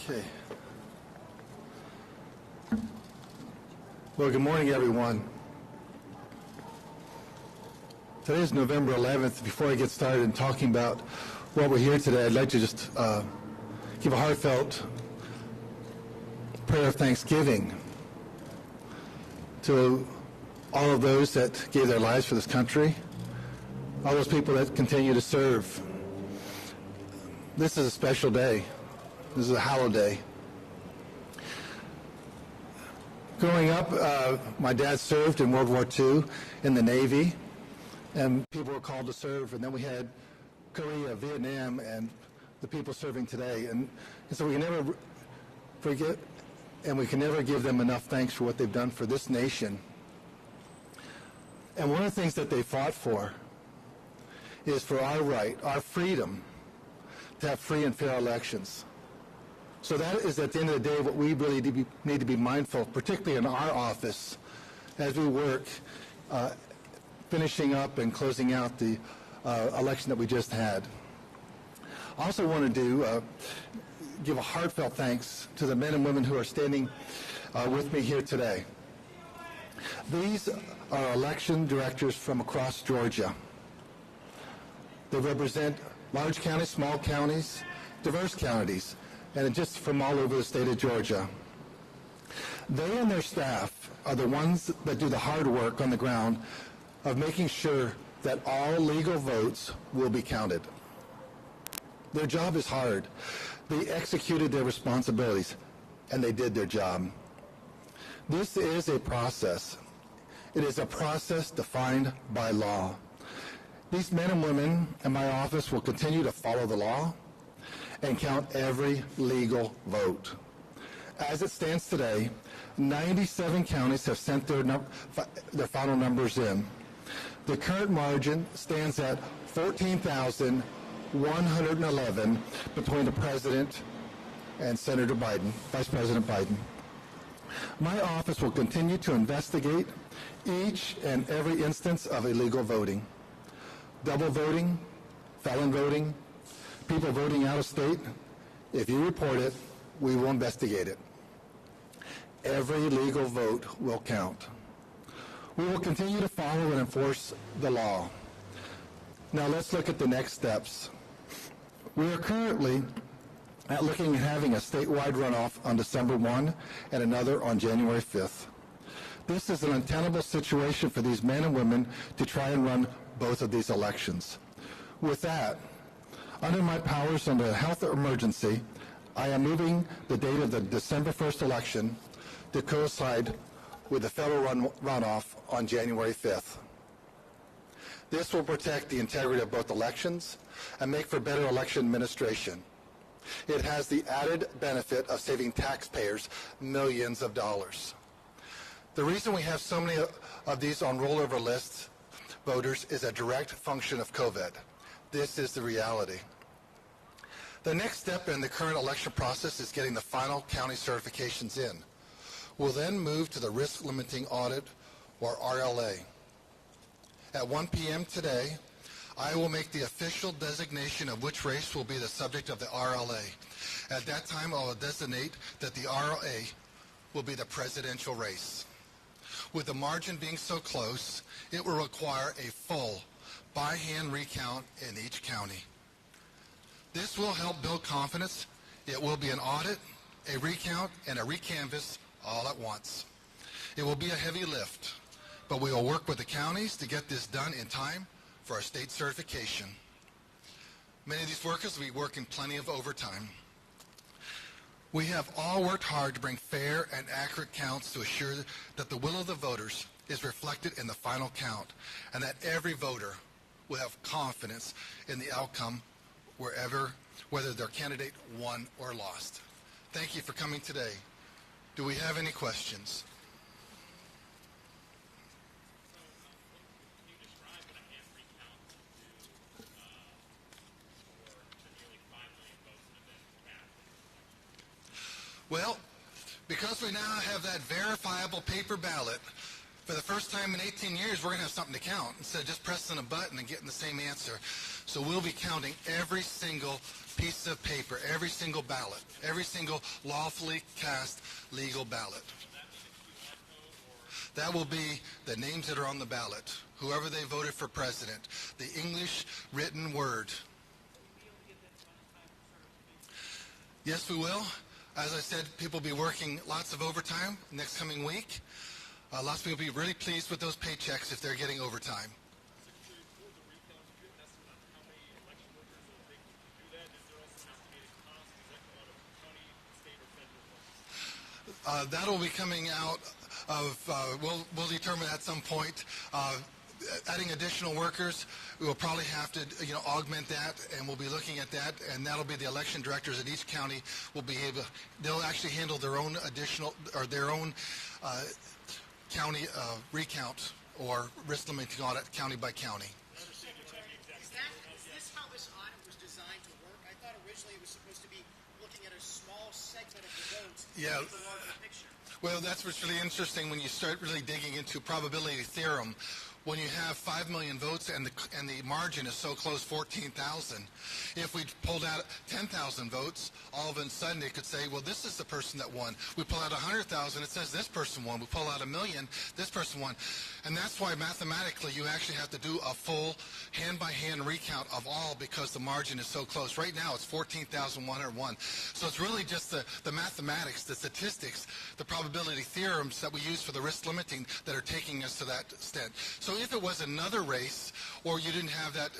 Okay. Well, good morning, everyone. Today is November 11th. Before I get started in talking about what we're here today, I'd like to just give a heartfelt prayer of thanksgiving to all of those that gave their lives for this country, all those people that continue to serve. This is a special day. This is a hallowed day. Growing up, my dad served in World War II in the Navy, and people were called to serve, and then we had Korea, Vietnam, and the people serving today. And so we can never forget, and we can never give them enough thanks for what they've done for this nation. And one of the things that they fought for is for our right, our freedom, to have free and fair elections. So that is, at the end of the day, what we really need to be mindful of, particularly in our office, as we work finishing up and closing out the election that we just had. I also want to give a heartfelt thanks to the men and women who are standing with me here today. These are election directors from across Georgia. They represent large counties, small counties, diverse counties, and just from all over the state of Georgia. They and their staff are the ones that do the hard work on the ground of making sure that all legal votes will be counted. Their job is hard. They executed their responsibilities, and they did their job. This is a process. It is a process defined by law. These men and women in my office will continue to follow the law and count every legal vote. As it stands today, 97 counties have sent their final numbers in. The current margin stands at 14,111 between the President and Senator Biden, Vice President Biden. My office will continue to investigate each and every instance of illegal voting. Double voting, felon voting, people voting out of state. If you report it, we will investigate it. Every legal vote will count. We will continue to follow and enforce the law. Now let's look at the next steps. We are currently looking at having a statewide runoff on December 1 and another on January 5th. This is an untenable situation for these men and women to try and run both of these elections. With that, under my powers under a health emergency, I am moving the date of the December 1st election to coincide with the federal runoff on January 5th. This will protect the integrity of both elections and make for better election administration. It has the added benefit of saving taxpayers millions of dollars. The reason we have so many of these on rollover lists voters is a direct function of COVID. This is the reality. The next step in the current election process is getting the final county certifications in. We'll then move to the risk limiting audit, or RLA. At 1 p.m. today, I will make the official designation of which race will be the subject of the RLA. At that time, I will designate that the RLA will be the presidential race. With the margin being so close, it will require a full by-hand recount in each county. This will help build confidence. It will be an audit, a recount, and a recanvass all at once. It will be a heavy lift, but we will work with the counties to get this done in time for our state certification. Many of these workers will be working plenty of overtime. We have all worked hard to bring fair and accurate counts to assure that the will of the voters is reflected in the final count and that every voter will have confidence in the outcome whether their candidate won or lost. Thank you for coming today. Do we have any questions? Can you describe what a hand recount would do for the nearly 5 million votes that have been cast? Well, because we now have that verifiable paper ballot, For the first time in 18 years, we're going to have something to count instead of just pressing a button and getting the same answer. So we'll be counting every single piece of paper, every single ballot, every single lawfully cast legal ballot. That will be the names that are on the ballot, whoever they voted for president, the English written word. Yes, we will. As I said, people will be working lots of overtime next coming week. Lots of people will be really pleased with those paychecks if they're getting overtime. That'll be coming out of, we'll determine at some point. Adding additional workers, we will probably have to, augment that, and we'll be looking at that, and that'll be the election directors at each county will be able, they'll actually handle their own additional, or their own county recount or risk limiting audit county by county. Is this how this audit was designed to work? I thought originally it was supposed to be looking at a small segment of the votes to get the larger picture. Well, that's what's really interesting when you start really digging into probability theorem. When you have 5 million votes and the margin is so close, 14,000, if we pulled out 10,000 votes, all of a sudden it could say, well, this is the person that won. We pull out 100,000, it says this person won. We pull out 1 million, this person won. And that's why mathematically you actually have to do a full hand-by-hand recount of all because the margin is so close. Right now it's 14,101. So it's really just the mathematics, the statistics, the probability theorems that we use for the risk limiting that are taking us to that extent. So if it was another race or you didn't have that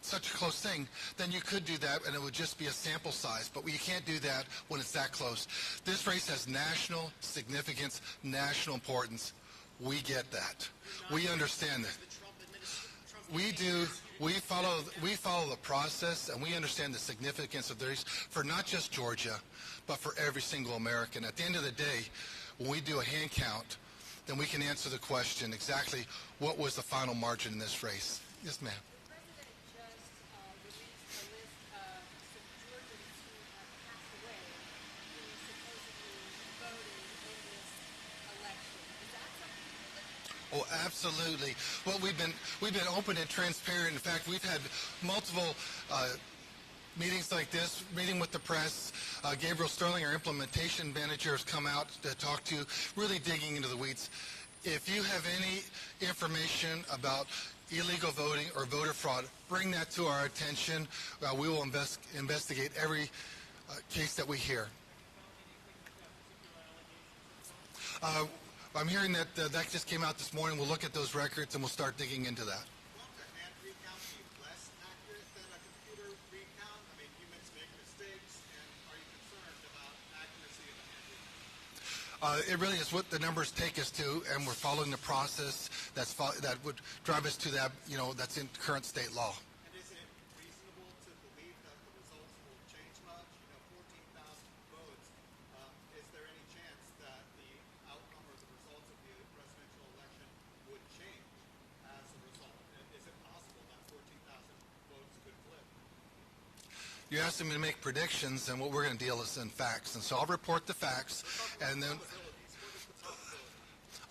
such a close thing, then you could do that and it would just be a sample size. But you can't do that when it's that close. This race has national significance, national importance. We get that. We understand that. We do. We follow the process, and we understand the significance of this for not just Georgia, but for every single American. At the end of the day, when we do a hand count, then we can answer the question exactly what was the final margin in this race. Yes, ma'am. The president just released a list of some Georgians who have passed away who supposedly voted in this election. Is that something you're looking at? Oh, absolutely. Well, we've been open and transparent. In fact, we've had multiple meetings like this, meeting with the press. Gabriel Sterling, our implementation manager, has come out to talk to, really digging into the weeds. If you have any information about illegal voting or voter fraud, bring that to our attention. We will investigate every case that we hear. I'm hearing that that just came out this morning. We'll look at those records and we'll start digging into that. Won't a hand recount be less accurate than a computer recount? I mean, humans make mistakes, and are you concerned about accuracy of a hand recount? It really is what the numbers take us to, and we're following the process that would drive us to that, that's in current state law. And is it reasonable to believe that the results will change much? 14,000 votes. Is there any chance that the outcome or the results of the presidential election would change as a result? Is it possible that 14,000 votes could flip? You're asking me to make predictions, and what we're going to deal is in facts. And so I'll report the facts, and then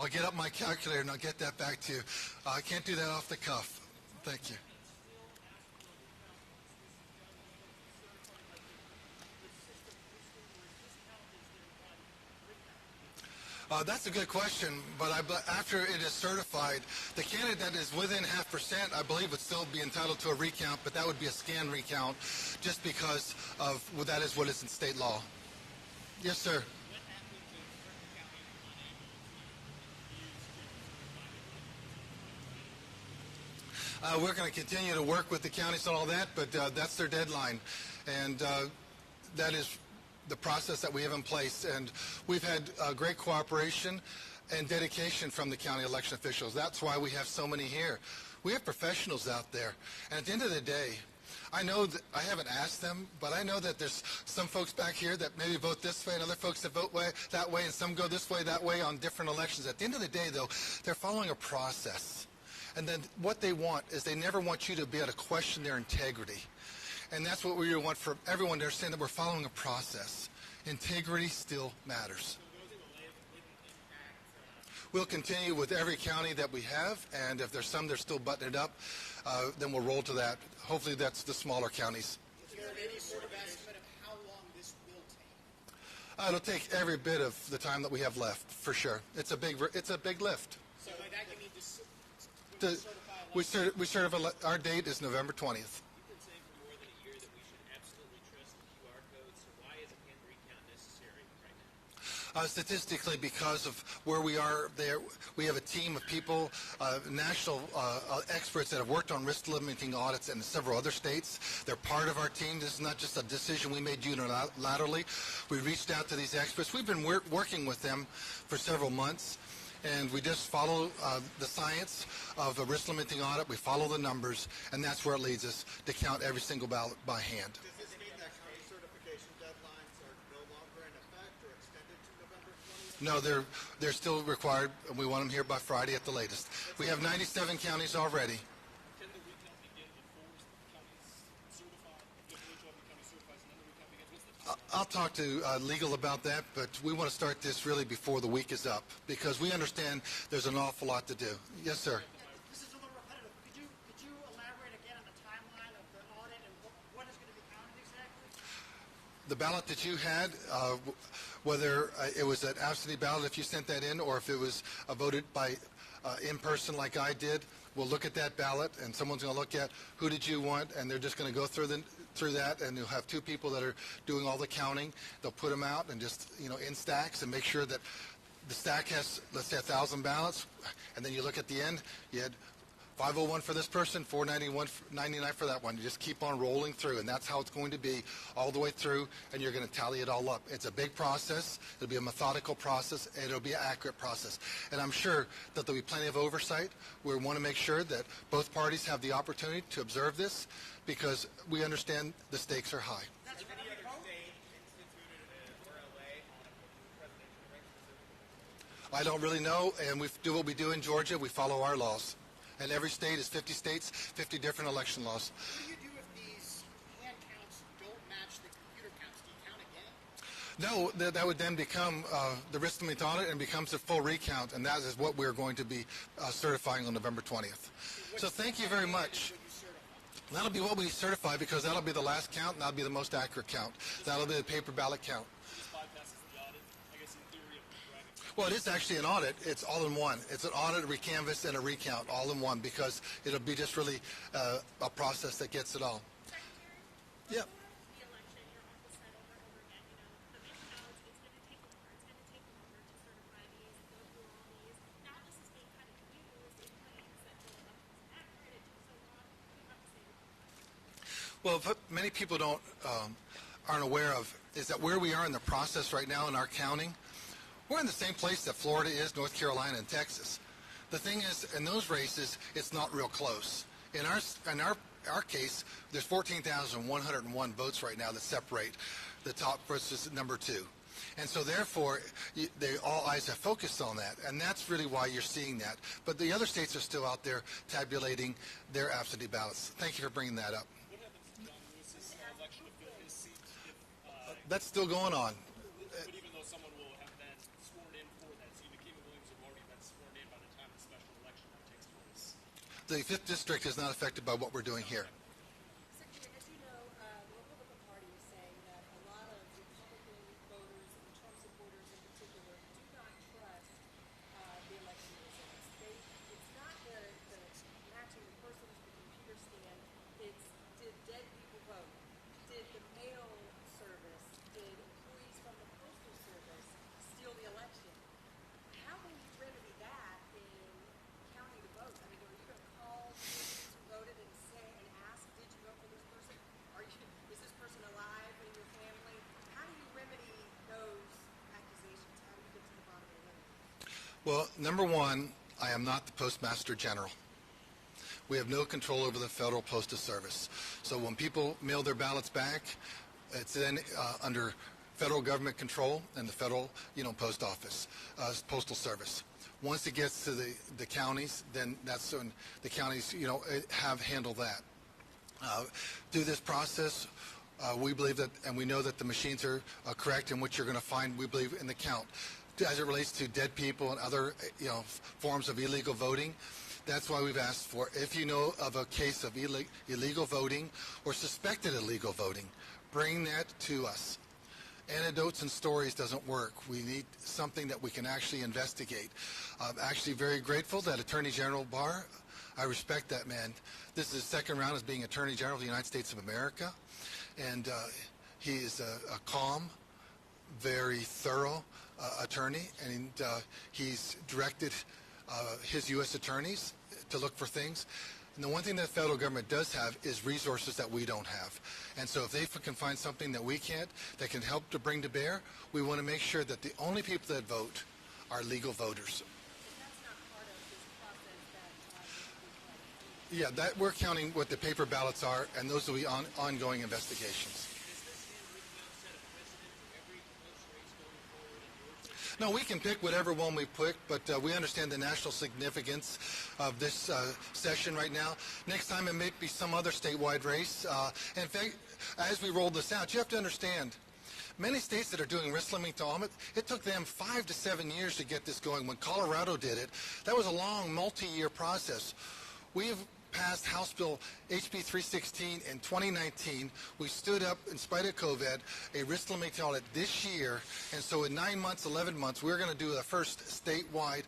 I'll get up my calculator and I'll get that back to you. I can't do that off the cuff. Thank you. That's a good question, but after it is certified, the candidate that is within 0.5%, I believe, would still be entitled to a recount, but that would be a scan recount just because of that is what is in state law. Yes, sir. We're going to continue to work with the counties and all that, but that's their deadline, and that is the process that we have in place. And we've had great cooperation and dedication from the county election officials. That's why we have so many here. We have professionals out there, and at the end of the day, I know that I haven't asked them, but I know that there's some folks back here that maybe vote this way and other folks that vote that way, and some go this way, that way on different elections. At the end of the day, though, they're following a process. And then what they want is they never want you to be able to question their integrity. And that's what we want for everyone to understand, that we're following a process. Integrity still matters. We'll continue with every county that we have, and if there's some that are still buttoning it up, then we'll roll to that. Hopefully that's the smaller counties. Is there any sort of estimate of how long this will take? It'll take every bit of the time that we have left, for sure. It's a big lift. So by that you mean We certify our date is November 20th. You've been saying for more than a year that we should absolutely trust the QR code, so why is a hand recount necessary right now? Statistically, because of where we are there, we have a team of people, national experts that have worked on risk limiting audits in several other states. They're part of our team. This is not just a decision we made unilaterally. We reached out to these experts. We've been working with them for several months, and we just follow the science of a risk limiting audit. We follow the numbers, and that's where it leads us to count every single ballot by hand. Does this mean that county certification deadlines are no longer in effect or extended to November 20th? No, they're still required, and we want them here by Friday at the latest. We have 97 counties already. Can the recount begin before the county's certified? If each of the county certifies and then the recount begins, what's the I'll talk to legal about that, but we want to start this really before the week is up because we understand there's an awful lot to do. Yes, sir. This is a little repetitive. Could you elaborate again on the timeline of the audit and what is going to be counted exactly? The ballot that you had, whether it was an absentee ballot if you sent that in or if it was voted by in person like I did, we'll look at that ballot and someone's going to look at who did you want, and they're just going to go through that, and you'll have two people that are doing all the counting. They'll put them out and just, in stacks and make sure that the stack has, let's say, 1,000 ballots, and then you look at the end, you had 501 for this person, 499 for that one. You just keep on rolling through, and that's how it's going to be all the way through, and you're going to tally it all up. It's a big process. It'll be a methodical process, and it'll be an accurate process. And I'm sure that there'll be plenty of oversight. We want to make sure that both parties have the opportunity to observe this because we understand the stakes are high. That's Has any other state instituted an RLA on a presidential election? I don't really know, and we do what we do in Georgia. We follow our laws. And every state is 50 states, 50 different election laws. What do you do if these hand counts don't match the computer counts? Do you count again? No, that would then become the risk limit audit and becomes a full recount, and that is what we're going to be certifying on November 20th. So thank you very much. That'll be what we certify because that'll be the last count, and that'll be the most accurate count. That'll be the paper ballot count. This bypasses the audit, I guess, in theory, of bragging. Well, it is actually an audit. It's all in one. It's an audit, a recanvass, and a recount all in one because it'll be just really a process that gets it all. Secretary? Yeah. The election, your office said over and over again, the main ballots, it's going to take longer. It's going to take longer to certify these, go through all these. Now this is being kind of used in claims that the election is accurate, it took so long. What do you have to say about that? Well, what many people aren't aware of is that where we are in the process right now in our counting, we're in the same place that Florida is, North Carolina, and Texas. The thing is, in those races, it's not real close. In our case, there's 14,101 votes right now that separate the top versus number two. And so therefore, all eyes have focused on that, and that's really why you're seeing that. But the other states are still out there tabulating their absentee ballots. Thank you for bringing that up. What happens to John Lewis's election to fill his seat if, That's still going on. but even though someone will have been sworn in for that, so the King Williams have already been sworn in by the time the special election takes place? The 5th District is not affected by what we're doing here. Secretary, as you know, the Republican Party is saying that a lot of Republican voters and Trump supporters in particular do not trust the election results. It's not the matching the person to the computer scan. It's did dead people vote? Did the mail service, did employees from the postal service steal the election? How will you remedy that in counting the votes? I mean, are you going to call citizens who voted and say and ask, did you vote for this person? Is this person alive in your family? How do you remedy those accusations? How do you get to the bottom of it? Well, number one, I am not the Postmaster General. We have no control over the Federal Postal Service. So when people mail their ballots back, it's then under federal government control and the federal, post office, postal service. Once it gets to the counties, then that's when the counties, have handled that. Through this process, we believe that, and we know that the machines are correct, and what you're going to find, we believe, in the count. as it relates to dead people and other forms of illegal voting. That's why we've asked for, if you know of a case of illegal voting or suspected illegal voting, bring that to us. Anecdotes and stories doesn't work. We need something that we can actually investigate. I'm actually very grateful that Attorney General Barr, I respect that man. This is his second round as being Attorney General of the United States of America, and he is a calm, very thorough attorney, and he's directed his U.S. attorneys to look for things. And the one thing that the federal government does have is resources that we don't have. And so if they can find something that we can't, that can help to bring to bear, we want to make sure that the only people that vote are legal voters. That's not part of this process that Yeah, that we're counting what the paper ballots are, and those will be ongoing investigations. No, we can pick whatever one we pick, but we understand the national significance of this session right now. Next time it may be some other statewide race. And in fact, as we roll this out, you have to understand, many states that are doing risk limiting to audit, it took them 5 to 7 years to get this going. When Colorado did it, that was a long, multi-year process. We've passed House Bill HB 316 in 2019. We stood up, in spite of COVID, a risk limiting audit this year, and so in 9 months, 11 months, we're going to do the first statewide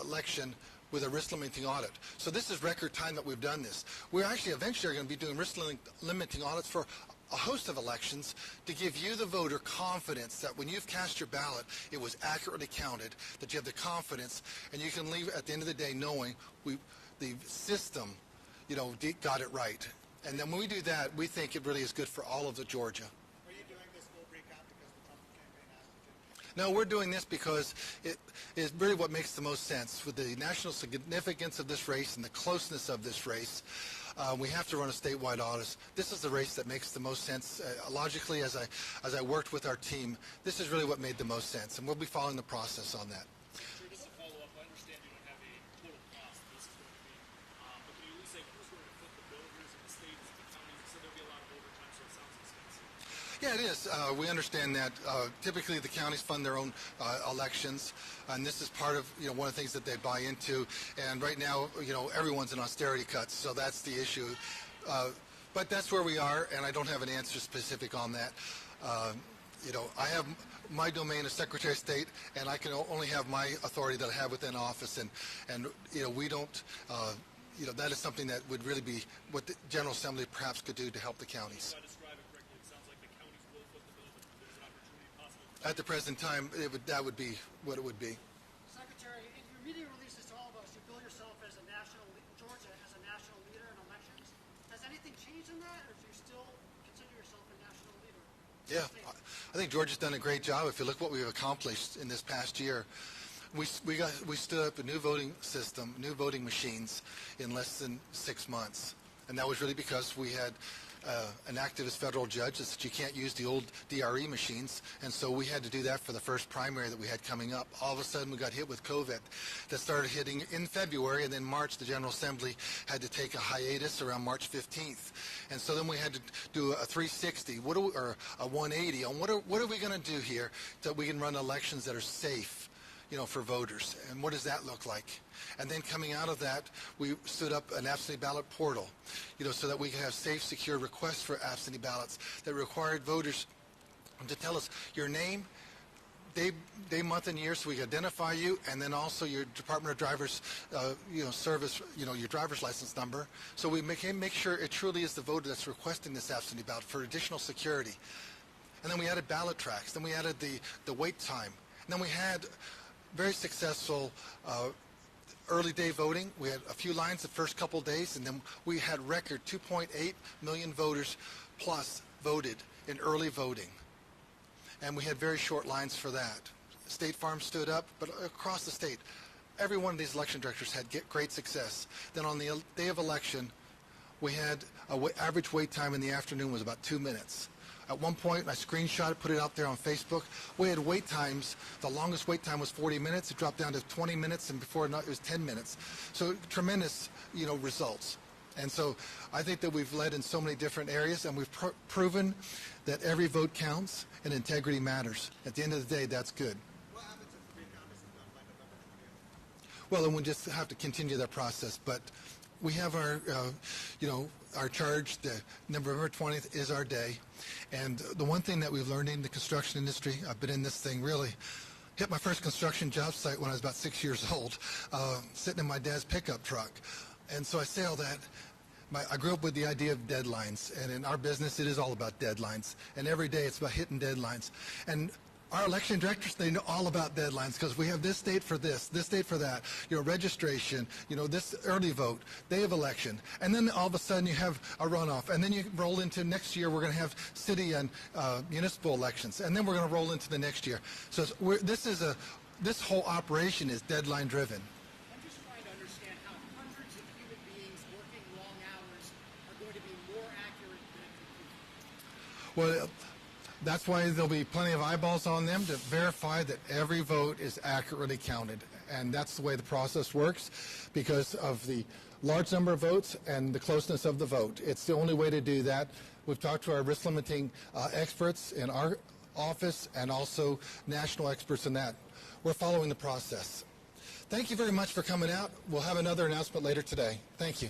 election with a risk limiting audit. So this is record time that we've done this. We're actually eventually going to be doing risk limiting audits for a host of elections to give you, the voter, confidence that when you've cast your ballot, it was accurately counted, that you have the confidence, and you can leave at the end of the day knowing the system got it right. And then when we do that, we think it really is good for all of the Georgia. Are you doing this full recount because the Trump campaign asked you to? No, we're doing this because it is really what makes the most sense. With the national significance of this race and the closeness of this race, we have to run a statewide audit. This is the race that makes the most sense. Logically, as I worked with our team, this is really what made the most sense, and we'll be following the process on that. Sure, just to follow up, I understand you don't have a total cost this is going to be, but can you at least say who's going to foot the builders in the states, the counties? You said there'll be a lot of overtime, so it sounds expensive. Yeah, it is. We understand that typically the counties fund their own elections, and this is part of one of the things that they buy into. And right now, everyone's in austerity cuts, so that's the issue. But that's where we are, and I don't have an answer specific on that. I have my domain as Secretary of State, and I can only have my authority that I have within office, and we don't. That is something that would really be what the General Assembly perhaps could do to help the counties. At the present time, that would be what it would be. Secretary, in your media releases to all of us, you bill yourself as Georgia as a national leader in elections. Has anything changed in that, or do you still consider yourself a national leader? Yeah, I think Georgia's done a great job. If you look what we've accomplished in this past year, we stood up a new voting system, new voting machines in less than 6 months, and that was really because we had an activist federal judge that said you can't use the old DRE machines, and so we had to do that for the first primary that we had coming up. All of a sudden we got hit with COVID that started hitting in February, and then March the General Assembly had to take a hiatus around March 15th, and so then we had to do a 360 or a 180 on what are we going to do here that we can run elections that are safe for voters, and what does that look like? And then coming out of that, we stood up an absentee ballot portal, so that we could have safe, secure requests for absentee ballots that required voters to tell us your name, day, month, and year, so we can identify you, and then also your Department of Driver's, service, your driver's license number, so we make sure it truly is the voter that's requesting this absentee ballot for additional security. And then we added ballot tracks. Then we added the wait time. And then we had very successful early day voting. We had a few lines the first couple of days, and then we had record 2.8 million voters plus voted in early voting. And we had very short lines for that. State Farm stood up, but across the state, every one of these election directors had great success. Then on the day of election, we had average wait time in the afternoon was about 2 minutes. At one point, I screenshot it, put it out there on Facebook. We had wait times. The longest wait time was 40 minutes. It dropped down to 20 minutes, and before it was 10 minutes. So tremendous, results. And so I think that we've led in so many different areas, and we've proven that every vote counts and integrity matters. At the end of the day, that's good. What happens if the recount Well, and we'll just have to continue that process. But we have our, our charge. The November 20th is our day. And the one thing that we've learned in the construction industry, I've been in this thing really, hit my first construction job site when I was about 6 years old, sitting in my dad's pickup truck. And so I say all that. I grew up with the idea of deadlines, and in our business, it is all about deadlines. And every day, it's about hitting deadlines. And our election directors, they know all about deadlines because we have this date for this date for that, registration, this early vote, day of election. And then all of a sudden, you have a runoff. And then you roll into next year, we're going to have city and municipal elections. And then we're going to roll into the next year. So this whole operation is deadline driven. I'm just trying to understand how hundreds of human beings working long hours are going to be more accurate than a computer. Well, that's why there'll be plenty of eyeballs on them to verify that every vote is accurately counted. And that's the way the process works because of the large number of votes and the closeness of the vote. It's the only way to do that. We've talked to our risk limiting experts in our office and also national experts in that. We're following the process. Thank you very much for coming out. We'll have another announcement later today. Thank you.